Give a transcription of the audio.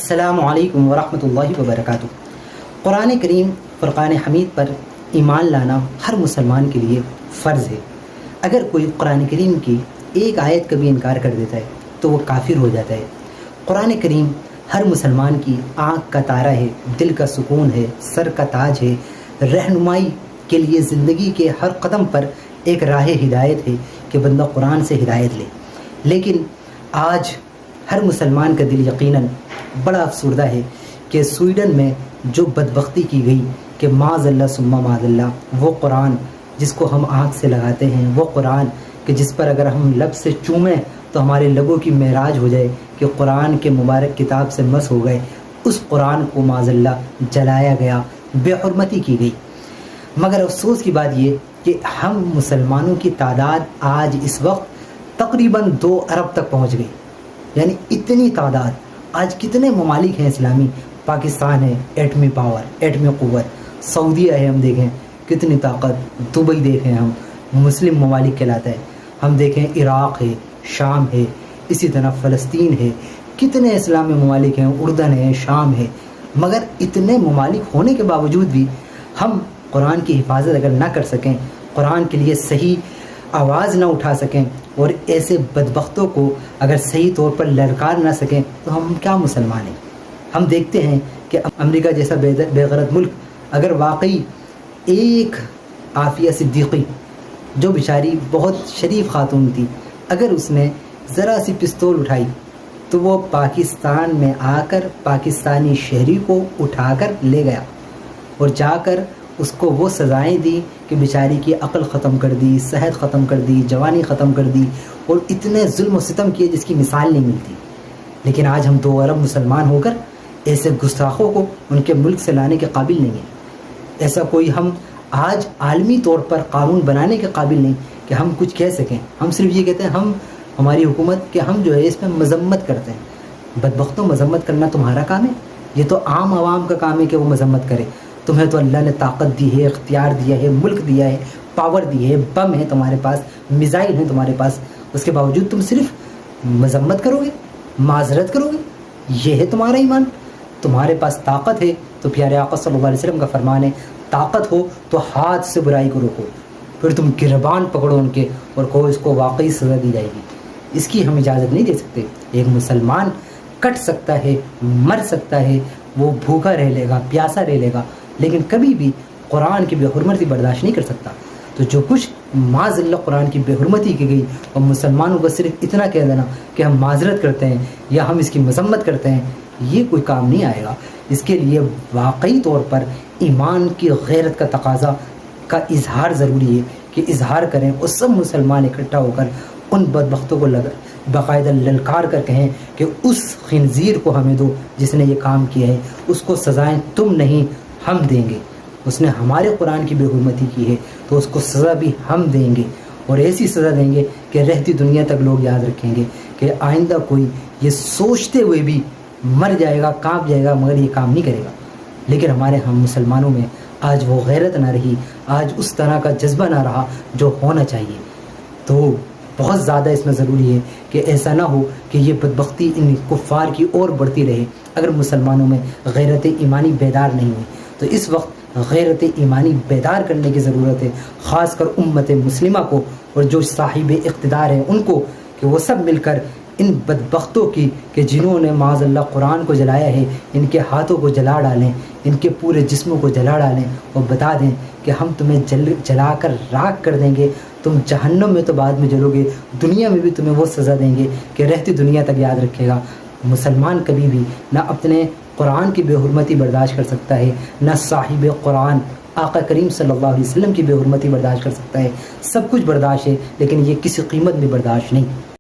السلام علیکم ورحمۃ اللہ وبرکاتہ۔ قرآن کریم فرقان حمید پر ایمان لانا ہر مسلمان کے لیے فرض ہے۔ اگر کوئی قرآن کریم کی ایک آیت کا بھی انکار کر دیتا ہے تو وہ کافر ہو جاتا ہے۔ قرآن کریم ہر مسلمان کی آنکھ کا تارا ہے، دل کا سکون ہے، سر کا تاج ہے، رہنمائی کے لیے زندگی کے ہر قدم پر ایک راہ ہدایت ہے کہ بندہ قرآن سے ہدایت لے۔ لیکن آج ہر مسلمان کا دل یقیناً بڑا افسردہ ہے کہ سویڈن میں جو بدبختی کی گئی کہ معاذ اللہ ثم معاذ اللہ، وہ قرآن جس کو ہم آنکھ سے لگاتے ہیں، وہ قرآن کہ جس پر اگر ہم لب سے چومیں تو ہمارے لبوں کی معراج ہو جائے کہ قرآن کے مبارک کتاب سے مس ہو گئے، اس قرآن کو معاذ اللہ جلایا گیا، بے حرمتی کی گئی۔ مگر افسوس کی بات یہ کہ ہم مسلمانوں کی تعداد آج اس وقت تقریباً 2 ارب تک پہنچ گئی۔ یعنی اتنی تعداد، آج کتنے ممالک ہیں اسلامی؟ پاکستان ہے ایٹمی پاور، ایٹمی قوت، سعودیہ ہے، ہم دیکھیں کتنی طاقت، دبئی دیکھیں ہم مسلم ممالک کہلاتا ہے، ہم دیکھیں عراق ہے، شام ہے، اسی طرح فلسطین ہے، کتنے اسلامی ممالک ہیں، اردن ہے، شام ہے۔ مگر اتنے ممالک ہونے کے باوجود بھی ہم قرآن کی حفاظت اگر نہ کر سکیں، قرآن کے لیے صحیح آواز نہ اٹھا سکیں اور ایسے بدبختوں کو اگر صحیح طور پر للکار نہ سکیں تو ہم کیا مسلمان ہیں؟ ہم دیکھتے ہیں کہ امریکہ جیسا بے غرض ملک اگر واقعی ایک عافیہ صدیقی جو بیچاری بہت شریف خاتون تھی، اگر اس نے ذرا سی پستول اٹھائی تو وہ پاکستان میں آ کر پاکستانی شہری کو اٹھا کر لے گیا اور جا کر اس کو وہ سزائیں دی کہ بیچاری کی عقل ختم کر دی، صحت ختم کر دی، جوانی ختم کر دی، اور اتنے ظلم و ستم کیے جس کی مثال نہیں ملتی۔ لیکن آج ہم 2 ارب مسلمان ہو کر ایسے گستاخوں کو ان کے ملک سے لانے کے قابل نہیں ہیں۔ ایسا کوئی ہم آج عالمی طور پر قانون بنانے کے قابل نہیں کہ ہم کچھ کہہ سکیں۔ ہم صرف یہ کہتے ہیں ہماری حکومت کہ ہم جو ہے اس میں مذمت کرتے ہیں۔ بدبختوں، مذمت کرنا تمہارا کام ہے؟ یہ تو عام عوام کا کام ہے کہ وہ مذمت کرے۔ تمہیں تو اللہ نے طاقت دی ہے، اختیار دیا ہے، ملک دیا ہے، پاور دی ہے، بم ہے تمہارے پاس، میزائل ہیں تمہارے پاس، اس کے باوجود تم صرف مذمت کرو گے، معذرت کرو گے؟ یہ ہے تمہارا ایمان؟ تمہارے پاس طاقت ہے تو پیارے آقا صلی اللہ علیہ وسلم کا فرمان ہے، طاقت ہو تو ہاتھ سے برائی کو روکو، پھر تم گربان پکڑو ان کے اور کہو اس کو واقعی سزا دی جائے گی۔ اس کی ہم اجازت نہیں دے سکتے۔ ایک مسلمان کٹ سکتا ہے، مر سکتا ہے، وہ بھوکا رہ لے گا، پیاسا رہ لے گا، لیکن کبھی بھی قرآن کی بے حرمتی برداشت نہیں کر سکتا۔ تو جو کچھ معاذ اللہ قرآن کی بے حرمتی کی گئی، اور مسلمانوں کو صرف اتنا کہہ دینا کہ ہم معذرت کرتے ہیں یا ہم اس کی مذمت کرتے ہیں، یہ کوئی کام نہیں آئے گا۔ اس کے لیے واقعی طور پر ایمان کی غیرت کا تقاضا کا اظہار ضروری ہے کہ اظہار کریں اور سب مسلمان اکٹھا ہو کر ان بدبختوں کو باقاعدہ للکار کر کہیں کہ اس خنزیر کو ہمیں دو جس نے یہ کام کیا ہے، اس کو سزائیں تم نہیں ہم دیں گے۔ اس نے ہمارے قرآن کی بے حرمتی کی ہے تو اس کو سزا بھی ہم دیں گے، اور ایسی سزا دیں گے کہ رہتی دنیا تک لوگ یاد رکھیں گے کہ آئندہ کوئی یہ سوچتے ہوئے بھی مر جائے گا، کانپ جائے گا، مگر یہ کام نہیں کرے گا۔ لیکن ہمارے ہم مسلمانوں میں آج وہ غیرت نہ رہی، آج اس طرح کا جذبہ نہ رہا جو ہونا چاہیے۔ تو بہت زیادہ اس میں ضروری ہے کہ ایسا نہ ہو کہ یہ بدبختی ان کفار کی اور بڑھتی رہے۔ اگر مسلمانوں میں غیرت ایمانی بیدار نہیں ہوئی تو اس وقت غیرت ایمانی بیدار کرنے کی ضرورت ہے، خاص کر امت مسلمہ کو اور جو صاحب اقتدار ہیں ان کو، کہ وہ سب مل کر ان بدبختوں کی کہ جنہوں نے معاذ اللہ قرآن کو جلایا ہے، ان کے ہاتھوں کو جلا ڈالیں، ان کے پورے جسموں کو جلا ڈالیں اور بتا دیں کہ ہم تمہیں جلا کر راکھ کر دیں گے، تم جہنم میں تو بعد میں جلو گے، دنیا میں بھی تمہیں وہ سزا دیں گے کہ رہتی دنیا تک یاد رکھے گا۔ مسلمان کبھی بھی نہ اپنے قرآن کی بے حرمتی برداشت کر سکتا ہے، نہ صاحب قرآن آقا کریم صلی اللہ علیہ وسلم کی بے حرمتی برداشت کر سکتا ہے۔ سب کچھ برداشت ہے لیکن یہ کسی قیمت میں برداشت نہیں۔